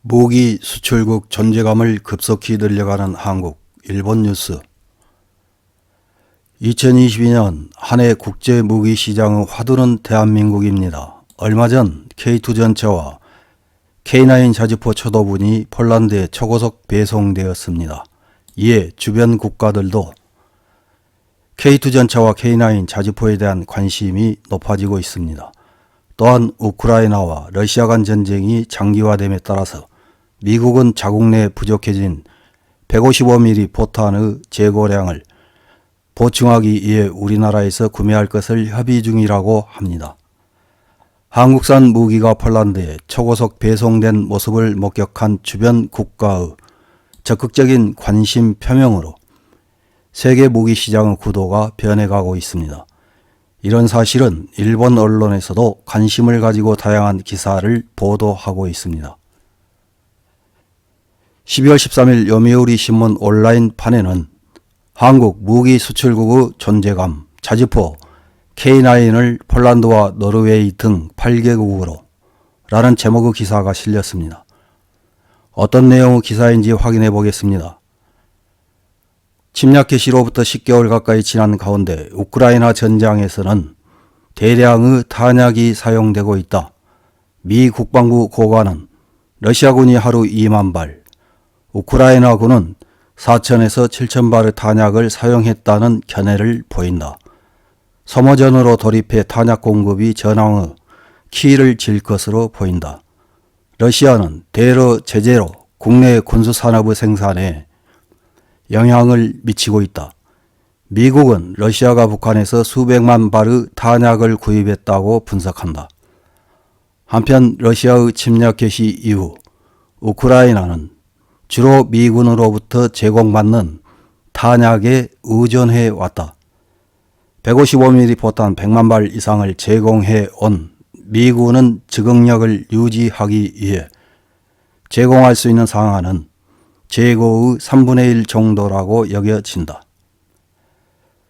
무기 수출국 존재감을 급속히 늘려가는 한국, 일본 뉴스. 2022년 한 해 국제 무기 시장의 화두는 대한민국입니다. 얼마 전 K2 전차와 K9 자주포 초도분이 폴란드에 초고속 배송되었습니다. 이에 주변 국가들도 K2 전차와 K9 자주포에 대한 관심이 높아지고 있습니다. 또한 우크라이나와 러시아 간 전쟁이 장기화됨에 따라서 미국은 자국 내 부족해진 155mm 포탄의 재고량을 보충하기 위해 우리나라에서 구매할 것을 협의 중이라고 합니다. 한국산 무기가 폴란드에 초고속 배송된 모습을 목격한 주변 국가의 적극적인 관심 표명으로 세계 무기 시장의 구도가 변해가고 있습니다. 이런 사실은 일본 언론에서도 관심을 가지고 다양한 기사를 보도하고 있습니다. 12월 13일 요미우리 신문 온라인판에는 한국 무기 수출국의 존재감, 자주포 K9을 폴란드와 노르웨이 등 8개국으로 라는 제목의 기사가 실렸습니다. 어떤 내용의 기사인지 확인해 보겠습니다. 침략 개시로부터 10개월 가까이 지난 가운데 우크라이나 전장에서는 대량의 탄약이 사용되고 있다. 미 국방부 고관은 러시아군이 하루 2만 발, 우크라이나군은 4천에서 7천 발의 탄약을 사용했다는 견해를 보인다. 소모전으로 돌입해 탄약 공급이 전황의 키를 질 것으로 보인다. 러시아는 대러 제재로 국내 군수산업의 생산에 영향을 미치고 있다. 미국은 러시아가 북한에서 수백만 발의 탄약을 구입했다고 분석한다. 한편 러시아의 침략 개시 이후 우크라이나는 주로 미군으로부터 제공받는 탄약에 의존해 왔다. 155mm 포탄 100만 발 이상을 제공해 온 미군은 즉응력을 유지하기 위해 제공할 수 있는 상한은 재고의 3분의 1 정도라고 여겨진다.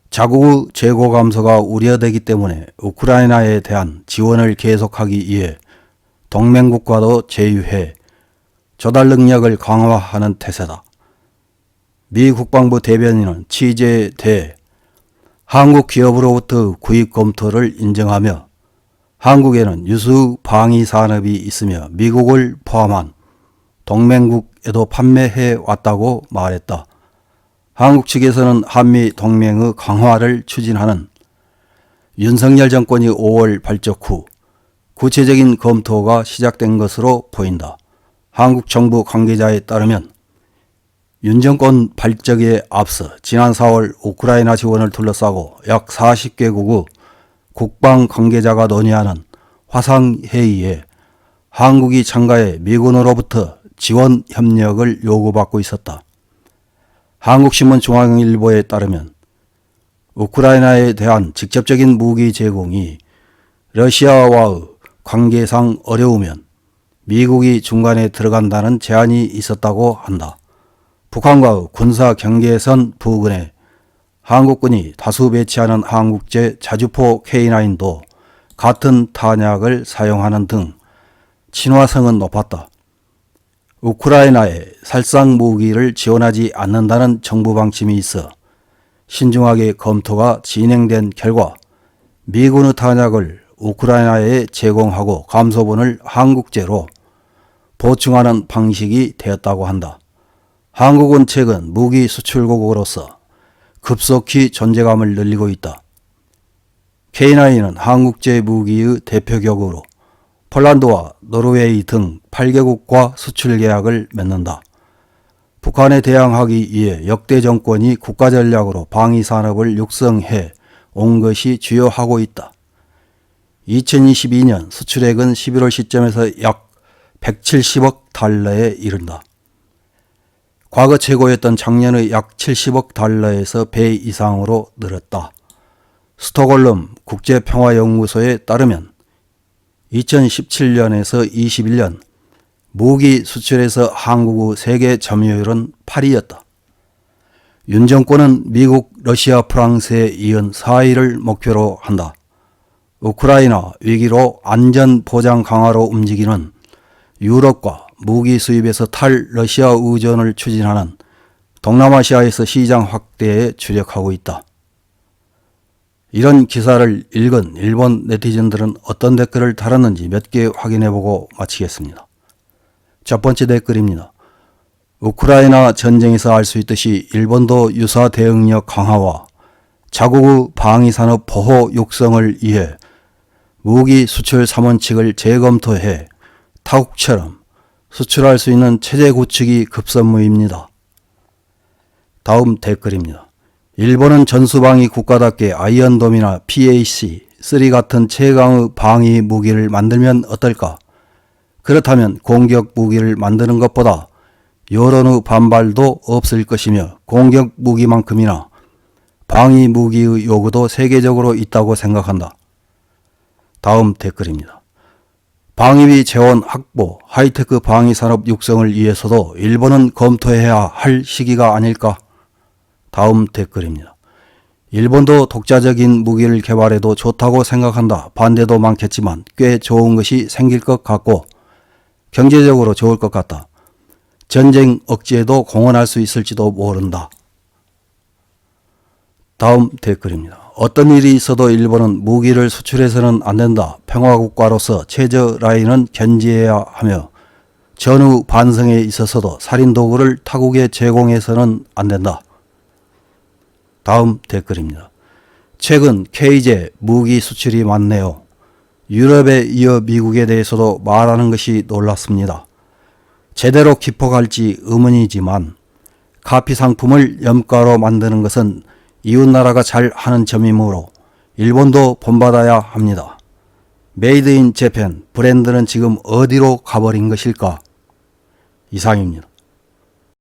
자국의 재고 감소가 우려되기 때문에 우크라이나에 대한 지원을 계속하기 위해 동맹국과도 제휴해 조달 능력을 강화하는 태세다. 미 국방부 대변인은 취재에 대해 한국 기업으로부터 구입 검토를 인정하며 한국에는 유수 방위 산업이 있으며 미국을 포함한 동맹국에도 판매해 왔다고 말했다. 한국 측에서는 한미 동맹의 강화를 추진하는 윤석열 정권이 5월 발족 후 구체적인 검토가 시작된 것으로 보인다. 한국 정부 관계자에 따르면 윤 정권 발족에 앞서 지난 4월 우크라이나 지원을 둘러싸고 약 40개국의 국방 관계자가 논의하는 화상회의에 한국이 참가해 미군으로부터 지원 협력을 요구받고 있었다. 한국신문 중앙일보에 따르면 우크라이나에 대한 직접적인 무기 제공이 러시아와의 관계상 어려우면 미국이 중간에 들어간다는 제안이 있었다고 한다. 북한과의 군사 경계선 부근에 한국군이 다수 배치하는 한국제 자주포 K9도 같은 탄약을 사용하는 등 친화성은 높았다. 우크라이나에 살상 무기를 지원하지 않는다는 정부 방침이 있어 신중하게 검토가 진행된 결과 미군의 탄약을 우크라이나에 제공하고 감소분을 한국제로 보충하는 방식이 되었다고 한다. 한국은 최근 무기 수출국으로서 급속히 존재감을 늘리고 있다. K9은 한국제 무기의 대표격으로 폴란드와 노르웨이 등 8개국과 수출 계약을 맺는다. 북한에 대항하기 위해 역대 정권이 국가전략으로 방위산업을 육성해 온 것이 주요하고 있다. 2022년 수출액은 11월 시점에서 약 170억 달러에 이른다. 과거 최고였던 작년의 약 70억 달러에서 배 이상으로 늘었다. 스톡홀름 국제평화연구소에 따르면 2017년에서 21년 무기 수출에서 한국의 세계 점유율은 8위였다. 윤 정권은 미국, 러시아, 프랑스에 이은 4위를 목표로 한다. 우크라이나 위기로 안전 보장 강화로 움직이는 유럽과 무기 수입에서 탈러시아 의존을 추진하는 동남아시아에서 시장 확대에 주력하고 있다. 이런 기사를 읽은 일본 네티즌들은 어떤 댓글을 달았는지 몇 개 확인해보고 마치겠습니다. 첫 번째 댓글입니다. 우크라이나 전쟁에서 알 수 있듯이 일본도 유사 대응력 강화와 자국의 방위산업 보호 육성을 위해 무기 수출 3원칙을 재검토해 타국처럼 수출할 수 있는 체제 구축이 급선무입니다. 다음 댓글입니다. 일본은 전수방위 국가답게 아이언돔이나 PAC-3 같은 최강의 방위 무기를 만들면 어떨까? 그렇다면 공격 무기를 만드는 것보다 여론의 반발도 없을 것이며 공격 무기만큼이나 방위 무기의 요구도 세계적으로 있다고 생각한다. 다음 댓글입니다. 방위비 재원 확보, 하이테크 방위산업 육성을 위해서도 일본은 검토해야 할 시기가 아닐까? 다음 댓글입니다. 일본도 독자적인 무기를 개발해도 좋다고 생각한다. 반대도 많겠지만 꽤 좋은 것이 생길 것 같고 경제적으로 좋을 것 같다. 전쟁 억제에도 공헌할 수 있을지도 모른다. 다음 댓글입니다. 어떤 일이 있어도 일본은 무기를 수출해서는 안 된다. 평화국가로서 최저 라인은 견지해야 하며 전후 반성에 있어서도 살인도구를 타국에 제공해서는 안 된다. 다음 댓글입니다. 최근 K제 무기 수출이 많네요. 유럽에 이어 미국에 대해서도 말하는 것이 놀랍습니다. 제대로 깊어갈지 의문이지만 카피 상품을 염가로 만드는 것은 이웃나라가 잘 하는 점이므로 일본도 본받아야 합니다. 메이드 인 재팬 브랜드는 지금 어디로 가버린 것일까? 이상입니다.